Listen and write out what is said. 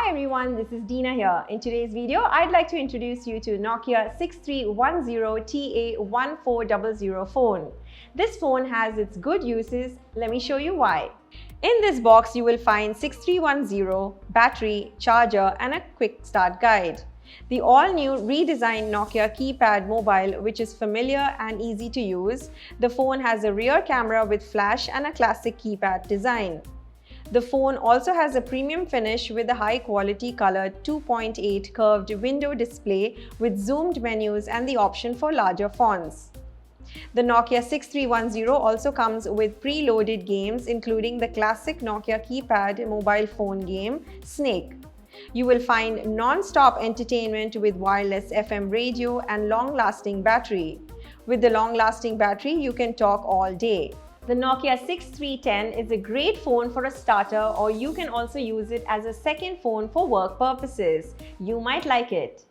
Hi everyone, this is Dina here. In today's video, I'd like to introduce you to Nokia 6310 TA-1400 phone. This phone has its good uses. Let me show you why. In this box, you will find 6310, battery, charger and a quick start guide. The all-new redesigned Nokia keypad mobile, which is familiar and easy to use. The phone has a rear camera with flash and a classic keypad design. The phone also has a premium finish with a high-quality colored 2.8 curved window display with zoomed menus and the option for larger fonts. The Nokia 6310 also comes with preloaded games including the classic Nokia keypad mobile phone game, Snake. You will find non-stop entertainment with wireless FM radio and long-lasting battery. With the long-lasting battery, you can talk all day. The Nokia 6310 is a great phone for a starter, or you can also use it as a second phone for work purposes. You might like it.